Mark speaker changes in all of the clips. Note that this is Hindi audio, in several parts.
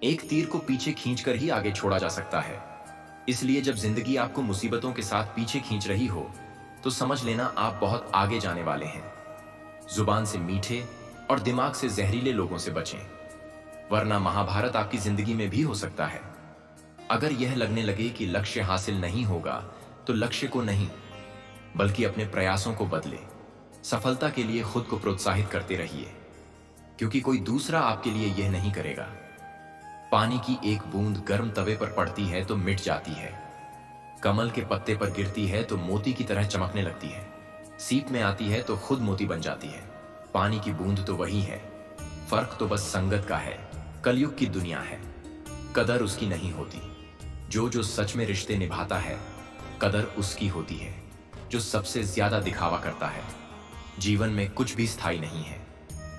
Speaker 1: एक तीर को पीछे खींचकर ही आगे छोड़ा जा सकता है। इसलिए जब जिंदगी आपको मुसीबतों के साथ पीछे खींच रही हो, तो समझ लेना आप बहुत आगे जाने वाले हैं। जुबान से मीठे और दिमाग से जहरीले लोगों से बचें, वरना महाभारत आपकी जिंदगी में भी हो सकता है। अगर यह लगने लगे कि लक्ष्य हासिल नहीं होगा, तो लक्ष्य को नहीं, बल्कि अपने प्रयासों को बदले। सफलता के लिए खुद को प्रोत्साहित करते रहिए, क्योंकि कोई दूसरा आपके लिए यह नहीं करेगा। पानी की एक बूंद गर्म तवे पर पड़ती है तो मिट जाती है, कमल के पत्ते पर गिरती है तो मोती की तरह चमकने लगती है, सीप में आती है तो खुद मोती बन जाती है। पानी की बूंद तो वही है, फर्क तो बस संगत का है। कलयुग की दुनिया है, कदर उसकी नहीं होती। जो सच में रिश्ते निभाता है, कदर उसकी होती है जो सबसे ज्यादा दिखावा करता है। जीवन में कुछ भी स्थायी नहीं है,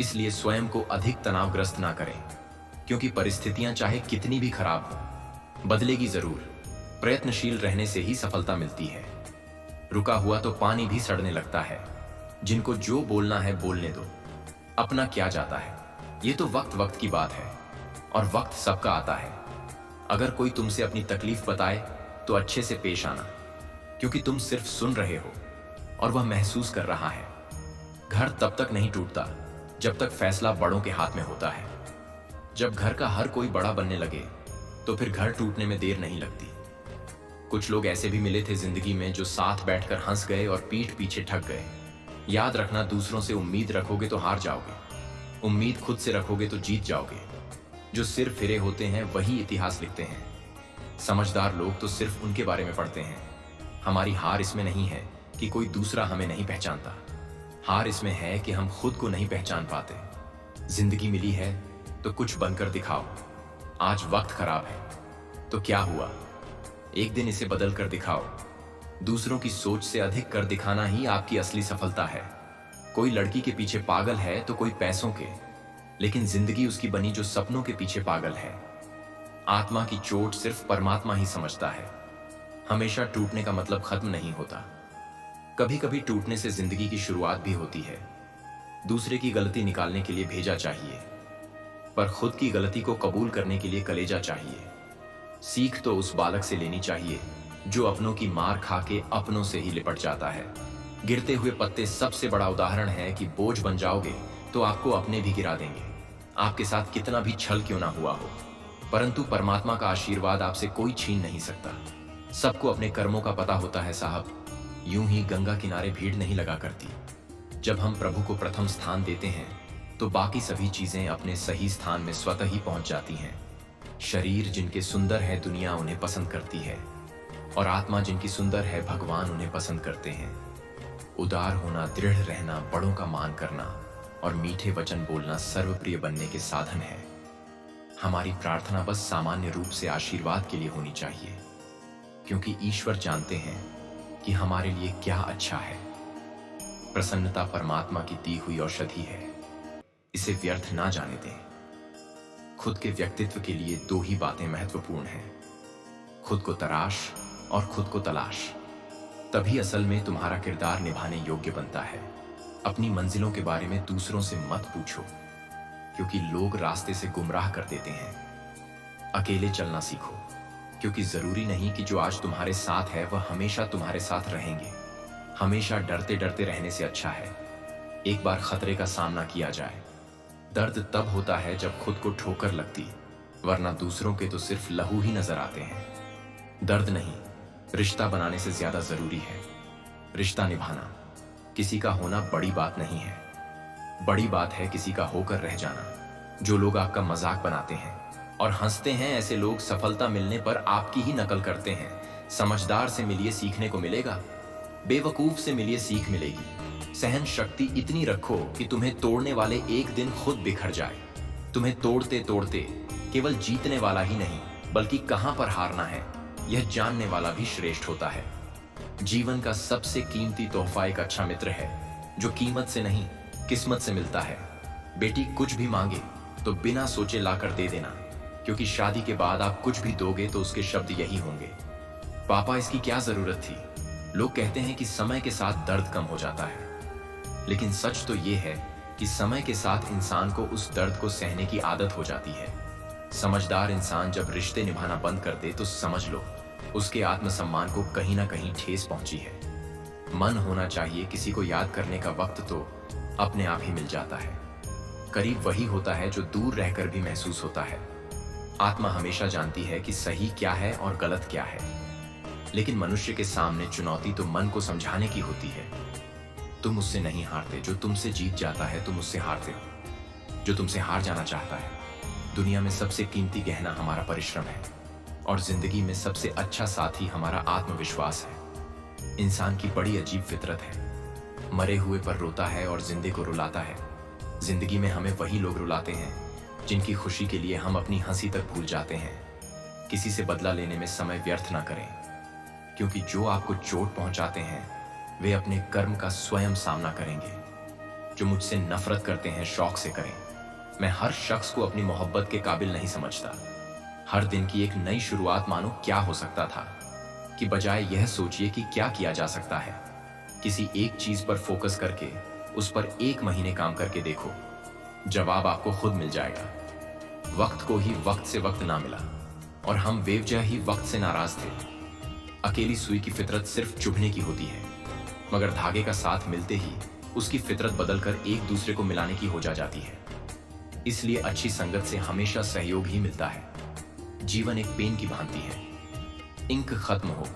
Speaker 1: इसलिए स्वयं को अधिक तनावग्रस्त ना करें, क्योंकि परिस्थितियां चाहे कितनी भी खराब हो, बदलेगी जरूर। प्रयत्नशील रहने से ही सफलता मिलती है। रुका हुआ तो पानी भी सड़ने लगता है। जिनको जो बोलना है बोलने दो, अपना क्या जाता है। ये तो वक्त वक्त की बात है, और वक्त सबका आता है। अगर कोई तुमसे अपनी तकलीफ बताए तो अच्छे से पेश आना, क्योंकि तुम सिर्फ सुन रहे हो और वह महसूस कर रहा है। घर तब तक नहीं टूटता जब तक फैसला बड़ों के हाथ में होता है। जब घर का हर कोई बड़ा बनने लगे, तो फिर घर टूटने में देर नहीं लगती। कुछ लोग ऐसे भी मिले थे जिंदगी में जो साथ बैठकर हंस गए और पीठ पीछे ठग गए। याद रखना, दूसरों से उम्मीद रखोगे तो हार जाओगे, उम्मीद खुद से रखोगे तो जीत जाओगे। जो सिर फिरे होते हैं वही इतिहास लिखते हैं। समझदार लोग तो सिर्फ उनके बारे में पढ़ते हैं। हमारी हार इसमें नहीं है कि कोई दूसरा हमें नहीं पहचानता, हार इसमें है कि हम खुद को नहीं पहचान पाते। जिंदगी मिली है तो कुछ बनकर दिखाओ। आज वक्त खराब है तो क्या हुआ, एक दिन इसे बदल कर दिखाओ। दूसरों की सोच से अधिक कर दिखाना ही आपकी असली सफलता है। कोई लड़की के पीछे पागल है तो कोई पैसों के, लेकिन जिंदगी उसकी बनी जो सपनों के पीछे पागल है। आत्मा की चोट सिर्फ परमात्मा ही समझता है। हमेशा टूटने का मतलब खत्म नहीं होता। कभी कभी टूटने से जिंदगी की शुरुआत भी होती है। दूसरे की गलती निकालने के लिए भेजा चाहिए, पर खुद की गलती को कबूल करने के लिए कलेजा चाहिए। सीख तो उस बालक से लेनी चाहिए जो अपनों की मार खा के अपनों से ही लिपट जाता है। गिरते हुए पत्ते सबसे बड़ा उदाहरण है कि बोझ बन जाओगे तो आपको अपने भी गिरा देंगे, आपके साथ कितना भी छल क्यों ना हुआ हो। परंतु परमात्मा का आशीर्वाद आपसे कोई छीन नहीं सकता। सबको अपने कर्मों का पता होता है साहब। यूं ही गंगा किनारे भीड़ नहीं लगा करती। जब हम प्रभु को प्रथम स्थान देते हैं तो बाकी सभी चीजें अपने सही स्थान में स्वतः ही पहुंच जाती हैं। शरीर जिनके सुंदर है दुनिया उन्हें पसंद करती है, और आत्मा जिनकी सुंदर है भगवान उन्हें पसंद करते हैं। उदार होना, दृढ़ रहना, बड़ों का मान करना और मीठे वचन बोलना सर्वप्रिय बनने के साधन है। हमारी प्रार्थना बस सामान्य रूप से आशीर्वाद के लिए होनी चाहिए, क्योंकि ईश्वर जानते हैं कि हमारे लिए क्या अच्छा है। प्रसन्नता परमात्मा की दी हुई औषधि है, इसे व्यर्थ ना जाने दें। खुद के व्यक्तित्व के लिए दो ही बातें महत्वपूर्ण हैं, खुद को तराश और खुद को तलाश। तभी असल में तुम्हारा किरदार निभाने योग्य बनता है। अपनी मंजिलों के बारे में दूसरों से मत पूछो, क्योंकि लोग रास्ते से गुमराह कर देते हैं। अकेले चलना सीखो, क्योंकि जरूरी नहीं कि जो आज तुम्हारे साथ है वह हमेशा तुम्हारे साथ रहेंगे। हमेशा डरते डरते रहने से अच्छा है एक बार खतरे का सामना किया जाए। दर्द तब होता है जब खुद को ठोकर लगती, वरना दूसरों के तो सिर्फ लहू ही नजर आते हैं। दर्द नहीं, रिश्ता बनाने से ज्यादा जरूरी है रिश्ता निभाना। किसी का होना बड़ी बात नहीं है, बड़ी बात है किसी का होकर रह जाना। जो लोग आपका मजाक बनाते हैं और हंसते हैं, ऐसे लोग सफलता मिलने पर आपकी ही नकल करते हैं। समझदार से मिलिए सीखने को मिलेगा, बेवकूफ से मिलिए सीख मिलेगी। सहन शक्ति इतनी रखो कि तुम्हें तोड़ने वाले एक दिन खुद बिखर जाए। तुम्हें तोड़ते तोड़ते केवल जीतने वाला ही नहीं, बल्कि कहां पर हारना है यह जानने वाला भी श्रेष्ठ होता है। जीवन का सबसे कीमती तोहफा एक अच्छा मित्र है, जो कीमत से नहीं किस्मत से मिलता है। बेटी कुछ भी मांगे तो बिना सोचे लाकर दे देना, क्योंकि शादी के बाद आप कुछ भी दोगे तो उसके शब्द यही होंगे, पापा इसकी क्या जरूरत थी। लोग कहते हैं कि समय के साथ दर्द कम हो जाता है, लेकिन सच तो यह है कि समय के साथ इंसान को उस दर्द को सहने की आदत हो जाती है। समझदार इंसान जब रिश्ते निभाना बंद कर दे तो समझ लो उसके आत्मसम्मान को कहीं ना कहीं ठेस पहुंची है। मन होना चाहिए, किसी को याद करने का वक्त तो अपने आप ही मिल जाता है। करीब वही होता है जो दूर रहकर भी महसूस होता है। आत्मा हमेशा जानती है कि सही क्या है और गलत क्या है, लेकिन मनुष्य के सामने चुनौती तो मन को समझाने की होती है। तुम उससे नहीं हारते, जो तुमसे जीत जाता है तुम उससे हारते हो। जो तुमसे हार जाना चाहता है। दुनिया में सबसे कीमती गहना हमारा परिश्रम है और जिंदगी में सबसे अच्छा साथी हमारा आत्मविश्वास है। इंसान की बड़ी अजीब फितरत है, मरे हुए पर रोता है और जिंदे को रुलाता है। जिंदगी में हमें वही लोग रुलाते हैं जिनकी खुशी के लिए हम अपनी हंसी तक भूल जाते हैं। किसी से बदला लेने में समय व्यर्थ ना करें, क्योंकि जो आपको चोट पहुंचाते हैं वे अपने कर्म का स्वयं सामना करेंगे। जो मुझसे नफरत करते हैं शौक से करें। मैं हर शख्स को अपनी मोहब्बत के काबिल नहीं समझता। हर दिन की एक नई शुरुआत मानो क्या हो सकता था, कि बजाय यह सोचिए कि क्या किया जा सकता है। किसी एक चीज पर फोकस करके उस पर 1 महीने काम करके देखो, जवाब आपको खुद मिल जाएगा। वक्त को ही वक्त से वक्त ना मिला और हम बेवजह ही वक्त से नाराज थे। अकेली सुई की फितरत सिर्फ चुभने की होती है, मगर धागे का साथ मिलते ही उसकी फितरत बदलकर एक दूसरे को मिलाने की हो जाती है। इसलिए अच्छी संगत से हमेशा सहयोग ही मिलता है। जीवन एक पेन की भांति है, इंक खत्म हो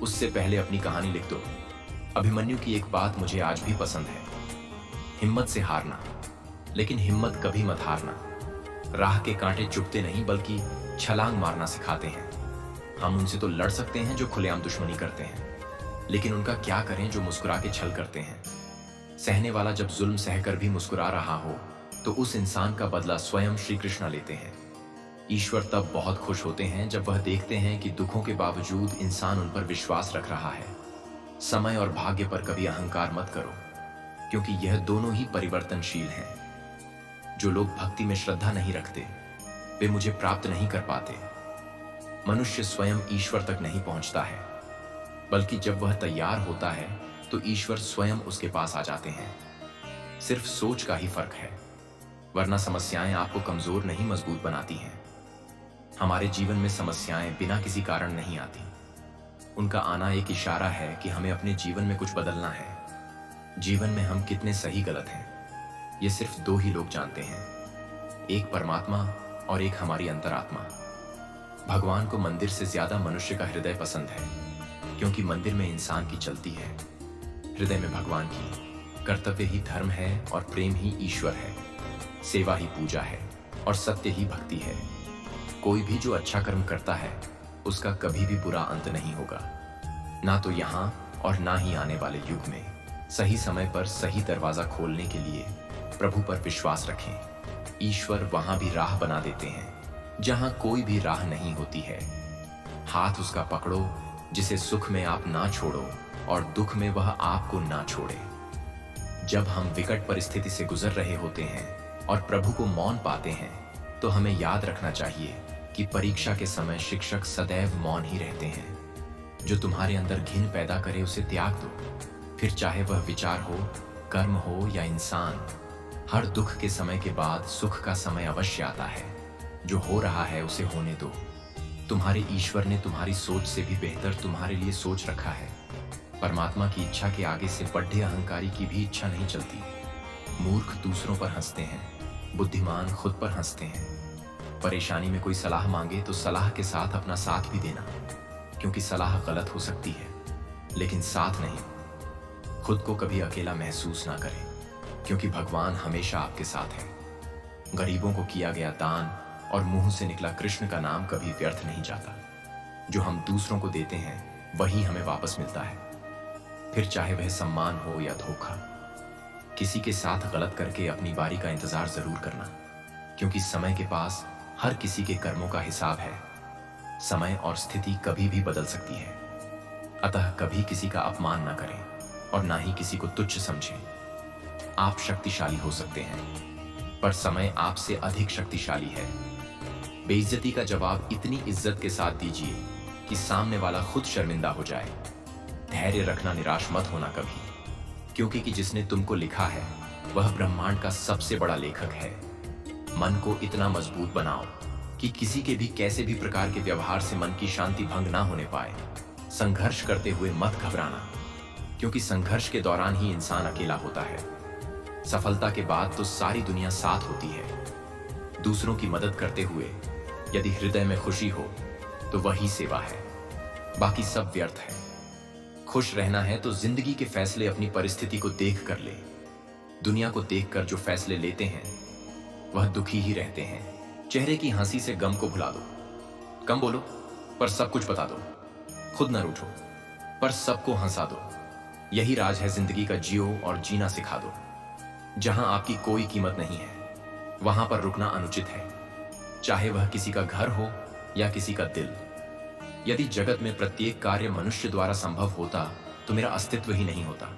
Speaker 1: उससे पहले अपनी कहानी लिख दो। अभिमन्यु की एक बात मुझे आज भी पसंद है, हिम्मत से हारना, लेकिन हिम्मत कभी मत हारना। राह के कांटे चुभते नहीं बल्कि छलांग मारना सिखाते हैं। हम उनसे तो लड़ सकते हैं जो खुलेआम दुश्मनी करते हैं, लेकिन उनका क्या करें जो मुस्कुरा के छल करते हैं। सहने वाला जब जुल्म सहकर भी मुस्कुरा रहा हो तो उस इंसान का बदला स्वयं श्री कृष्ण लेते हैं। ईश्वर तब बहुत खुश होते हैं जब वह देखते हैं कि दुखों के बावजूद इंसान उन पर विश्वास रख रहा है। समय और भाग्य पर कभी अहंकार मत करो, क्योंकि यह दोनों ही परिवर्तनशील हैं। जो लोग भक्ति में श्रद्धा नहीं रखते वे मुझे प्राप्त नहीं कर पाते। मनुष्य स्वयं ईश्वर तक नहीं पहुंचता है, बल्कि जब वह तैयार होता है तो ईश्वर स्वयं उसके पास आ जाते हैं। सिर्फ सोच का ही फर्क है, वरना समस्याएं आपको कमजोर नहीं मजबूत बनाती हैं। हमारे जीवन में समस्याएं बिना किसी कारण नहीं आती। उनका आना एक इशारा है कि हमें अपने जीवन में कुछ बदलना है। जीवन में हम कितने सही गलत हैं ये सिर्फ 2 ही लोग जानते हैं, एक परमात्मा और एक हमारी अंतरात्मा। भगवान को मंदिर से ज्यादा मनुष्य का हृदय पसंद है, क्योंकि मंदिर में इंसान की चलती है, हृदय में भगवान की। कर्तव्य ही धर्म है और प्रेम ही ईश्वर है। सेवा ही पूजा है और सत्य ही भक्ति है। कोई भी जो अच्छा कर्म करता है उसका कभी भी बुरा अंत नहीं होगा, ना तो यहाँ और ना ही आने वाले युग में। सही समय पर सही दरवाजा खोलने के लिए प्रभु पर विश्वास रखें। ईश्वर वहां भी राह बना देते हैं जहां कोई भी राह नहीं होती है। हाथ उसका पकड़ो जिसे सुख में आप ना छोड़ो और दुख में वह आपको ना छोड़े। जब हम विकट परिस्थिति से गुजर रहे होते हैं और प्रभु को मौन पाते हैं तो हमें याद रखना चाहिए कि परीक्षा के समय शिक्षक सदैव मौन ही रहते हैं। जो तुम्हारे अंदर घिन पैदा करे उसे त्याग दो, फिर चाहे वह विचार हो, कर्म हो या इंसान। हर दुख के समय के बाद सुख का समय अवश्य आता है। जो हो रहा है उसे होने दो। तुम्हारे ईश्वर ने तुम्हारी सोच से भी बेहतर तुम्हारे लिए सोच रखा है। परमात्मा की इच्छा के आगे से बड्ढे अहंकारी की भी इच्छा नहीं चलती। मूर्ख दूसरों पर हंसते हैं, बुद्धिमान खुद पर हंसते हैं। परेशानी में कोई सलाह मांगे तो सलाह के साथ अपना साथ भी देना, क्योंकि सलाह गलत हो सकती है लेकिन साथ नहीं। खुद को कभी अकेला महसूस ना करें, क्योंकि भगवान हमेशा आपके साथ है। गरीबों को किया गया दान और मुंह से निकला कृष्ण का नाम कभी व्यर्थ नहीं जाता। जो हम दूसरों को देते हैं वही हमें वापस मिलता है, फिर चाहे वह सम्मान हो या धोखा। किसी के साथ गलत करके अपनी बारी का इंतजार जरूर करना, क्योंकि समय के पास हर किसी के कर्मों का हिसाब है। समय और स्थिति कभी भी बदल सकती है, अतः कभी किसी का अपमान ना करें और ना ही किसी को तुच्छ समझें। आप शक्तिशाली हो सकते हैं, पर समय आपसे अधिक शक्तिशाली है। बेइज्जती का जवाब इतनी इज्जत के साथ दीजिए कि सामने वाला खुद शर्मिंदा हो जाए। धैर्य रखना, निराश मत होना कभी, क्योंकि कि जिसने तुमको लिखा है वह ब्रह्मांड का सबसे बड़ा लेखक है। मन को इतना मजबूत बनाओ कि किसी के भी कैसे भी प्रकार के व्यवहार से मन की शांति भंग ना होने पाए। संघर्ष करते हुए मत घबराना, क्योंकि संघर्ष के दौरान ही इंसान अकेला होता है। सफलता के बाद तो सारी दुनिया साथ होती है। दूसरों की मदद करते हुए यदि हृदय में खुशी हो तो वही सेवा है, बाकी सब व्यर्थ है। खुश रहना है तो जिंदगी के फैसले अपनी परिस्थिति को देख कर ले। दुनिया को देखकर जो फैसले लेते हैं वह दुखी ही रहते हैं। चेहरे की हंसी से गम को भुला दो। कम बोलो पर सब कुछ बता दो। खुद न रूठो पर सबको हंसा दो। यही राज है जिंदगी का। जियो और जीना सिखा दो। जहां आपकी कोई कीमत नहीं है वहां पर रुकना अनुचित है, चाहे वह किसी का घर हो या किसी का दिल। यदि जगत में प्रत्येक कार्य मनुष्य द्वारा संभव होता तो मेरा अस्तित्व ही नहीं होता।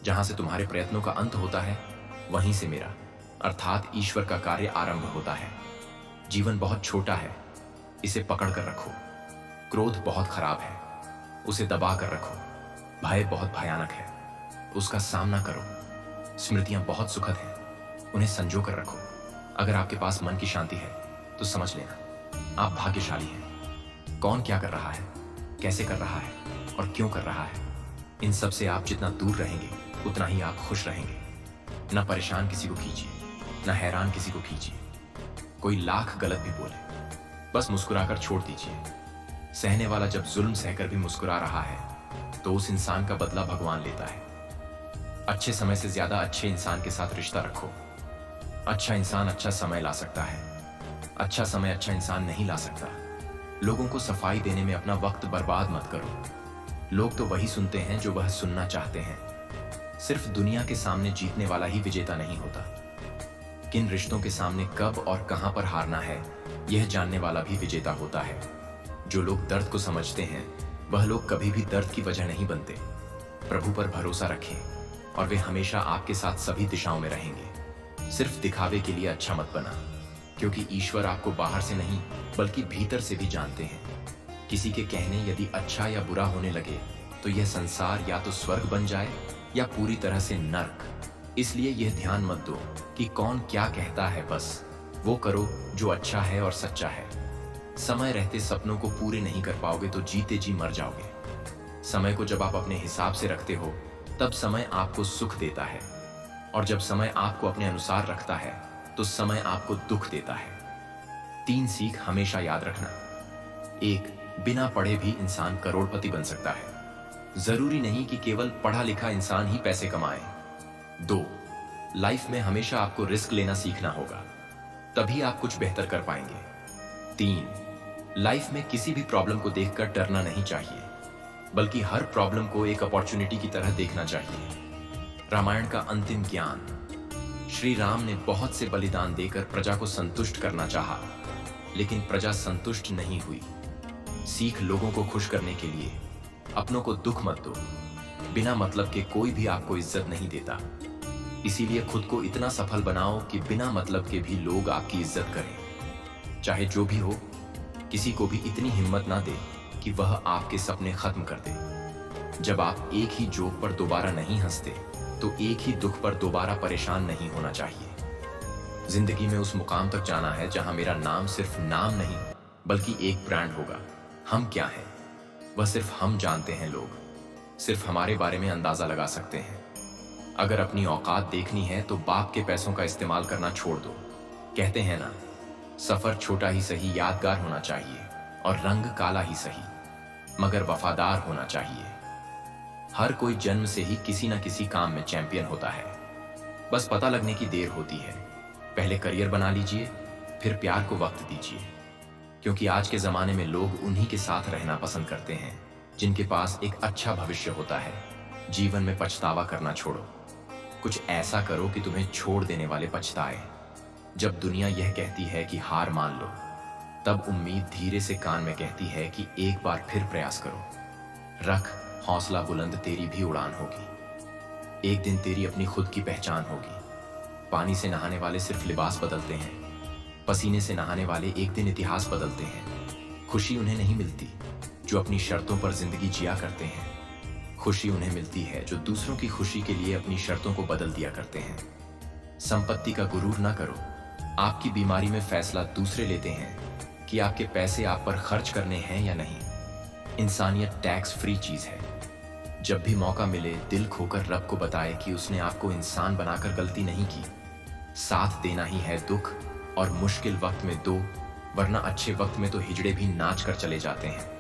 Speaker 1: जहां से तुम्हारे प्रयत्नों का अंत होता है वहीं से मेरा अर्थात ईश्वर का कार्य आरंभ होता है। जीवन बहुत छोटा है, इसे पकड़ कर रखो। क्रोध बहुत खराब है, उसे दबा कर रखो। भय बहुत भयानक है, उसका सामना करो। स्मृतियां बहुत सुखद हैं, उन्हें संजो कर रखो। अगर आपके पास मन की शांति है तो समझ लेना आप भाग्यशाली हैं। कौन क्या कर रहा है, कैसे कर रहा है और क्यों कर रहा है, इन सब से आप जितना दूर रहेंगे उतना ही आप खुश रहेंगे। न परेशान किसी को कीजिए, न हैरान किसी को कीजिए। कोई लाख गलत भी बोले बस मुस्कुराकर छोड़ दीजिए। सहने वाला जब जुल्म सहकर भी मुस्कुरा रहा है तो उस इंसान का बदला भगवान लेता है। अच्छे समय से ज्यादा अच्छे इंसान के साथ रिश्ता रखो। अच्छा इंसान अच्छा समय ला सकता है, अच्छा समय अच्छा इंसान नहीं ला सकता। लोगों को सफाई देने में अपना वक्त बर्बाद मत करो। लोग तो वही सुनते हैं जो वह सुनना चाहते हैं। सिर्फ दुनिया के सामने जीतने वाला ही विजेता नहीं होता। किन रिश्तों के सामने कब और कहां पर हारना है यह जानने वाला भी विजेता होता है। जो लोग दर्द को समझते हैं वह लोग कभी भी दर्द की वजह नहीं बनते। प्रभु पर भरोसा रखें और वे हमेशा आपके साथ सभी दिशाओं में रहेंगे। सिर्फ दिखावे के लिए अच्छा मत बना, क्योंकि ईश्वर आपको बाहर से नहीं बल्कि भीतर से भी जानते हैं। किसी के कहने यदि अच्छा या बुरा होने लगे तो यह संसार या तो स्वर्ग बन जाए या पूरी तरह से नर्क। इसलिए यह ध्यान मत दो कि कौन क्या कहता है, बस वो करो जो अच्छा है और सच्चा है। समय रहते सपनों को पूरे नहीं कर पाओगे तो जीते जी मर जाओगे। समय को जब आप अपने हिसाब से रखते हो तब समय आपको सुख देता है, और जब समय आपको अपने अनुसार रखता है तो समय आपको दुख देता है। 3 सीख हमेशा याद रखना। 1, बिना पढ़े भी इंसान करोड़पति बन सकता है। जरूरी नहीं कि केवल पढ़ा लिखा इंसान ही पैसे कमाए। 2, लाइफ में हमेशा आपको रिस्क लेना सीखना होगा, तभी आप कुछ बेहतर कर पाएंगे। 3, लाइफ में किसी भी प्रॉब्लम को देखकर डरना नहीं चाहिए, बल्कि हर प्रॉब्लम को एक अपॉर्चुनिटी की तरह देखना चाहिए। रामायण का अंतिम ज्ञान। श्री राम ने बहुत से बलिदान देकर प्रजा को संतुष्ट करना चाहा, लेकिन प्रजा संतुष्ट नहीं हुई। सीख लोगों को खुश करने के लिए अपनों को दुख मत दो। बिना मतलब के कोई भी आपको इज्जत नहीं देता। इसीलिए खुद को इतना सफल बनाओ कि बिना मतलब के भी लोग आपकी इज्जत करें। चाहे जो भी हो, किसी को भी इतनी हिम्मत ना दे कि वह आपके सपने खत्म कर दे। जब आप एक ही जोक पर दोबारा नहीं हंसते तो एक ही दुख पर दोबारा परेशान नहीं होना चाहिए। जिंदगी में उस मुकाम तक जाना है जहां मेरा नाम सिर्फ नाम नहीं बल्कि एक ब्रांड होगा। हम क्या हैं वह सिर्फ हम जानते हैं। लोग सिर्फ हमारे बारे में अंदाजा लगा सकते हैं। अगर अपनी औकात देखनी है तो बाप के पैसों का इस्तेमाल करना छोड़ दो। कहते हैं ना, सफर छोटा ही सही यादगार होना चाहिए और रंग काला ही सही मगर वफादार होना चाहिए। हर कोई जन्म से ही किसी न किसी काम में चैंपियन होता है, बस पता लगने की देर होती है। पहले करियर बना लीजिए, फिर प्यार को वक्त दीजिए, क्योंकि आज के जमाने में लोग उन्हीं के साथ रहना पसंद करते हैं जिनके पास एक अच्छा भविष्य होता है। जीवन में पछतावा करना छोड़ो। कुछ ऐसा करो कि तुम्हें छोड़ देने वाले पछताए। जब दुनिया यह कहती है कि हार मान लो, तब उम्मीद धीरे से कान में कहती है कि एक बार फिर प्रयास करो। रख हौसला बुलंद, तेरी भी उड़ान होगी। एक दिन तेरी अपनी खुद की पहचान होगी। पानी से नहाने वाले सिर्फ लिबास बदलते हैं, पसीने से नहाने वाले एक दिन इतिहास बदलते हैं। खुशी उन्हें नहीं मिलती जो अपनी शर्तों पर जिंदगी जिया करते हैं। खुशी उन्हें मिलती है जो दूसरों की खुशी के लिए अपनी शर्तों को बदल दिया करते हैं। संपत्ति का गुरूर ना करो, आपकी बीमारी में फैसला दूसरे लेते हैं कि आपके पैसे आप पर खर्च करने हैं या नहीं। इंसानियत टैक्स फ्री चीज है। जब भी मौका मिले दिल खोकर रब को बताए कि उसने आपको इंसान बनाकर गलती नहीं की। साथ देना ही है दुख और मुश्किल वक्त में दो, वरना अच्छे वक्त में तो हिजड़े भी नाच कर चले जाते हैं।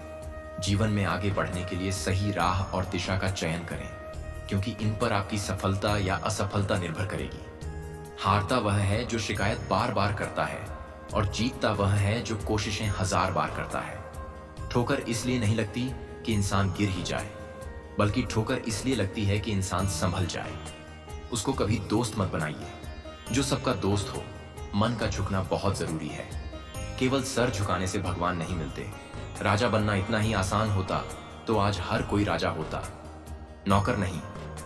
Speaker 1: जीवन में आगे बढ़ने के लिए सही राह और दिशा का चयन करें, क्योंकि इन पर आपकी सफलता या असफलता निर्भर करेगी। हारता वह है जो शिकायत बार बार करता है और जीतता वह है जो कोशिशें 1000 बार करता है। ठोकर इसलिए नहीं लगती कि इंसान गिर ही जाए, बल्कि ठोकर इसलिए लगती है कि इंसान संभल जाए। उसको कभी दोस्त मत बनाइए जो सबका दोस्त हो। मन का झुकना बहुत जरूरी है। केवल सर झुकाने से भगवान नहीं मिलते। राजा बनना इतना ही आसान होता तो आज हर कोई राजा होता। नौकर नहीं,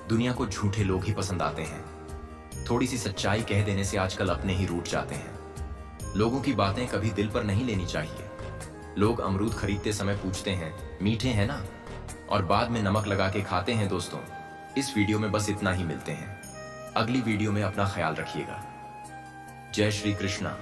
Speaker 1: दुनिया को झूठे लोग ही पसंद आते हैं। थोड़ी सी सच्चाई कह देने से आजकल अपने ही रूठ जाते हैं। लोगों की बातें कभी दिल पर नहीं लेनी चाहिए। लोग अमरूद खरीदते समय पूछते हैं मीठे हैं ना, और बाद में नमक लगा के खाते हैं। दोस्तों, इस वीडियो में बस इतना ही। मिलते हैं अगली वीडियो में। अपना ख्याल रखिएगा। जय श्री कृष्णा।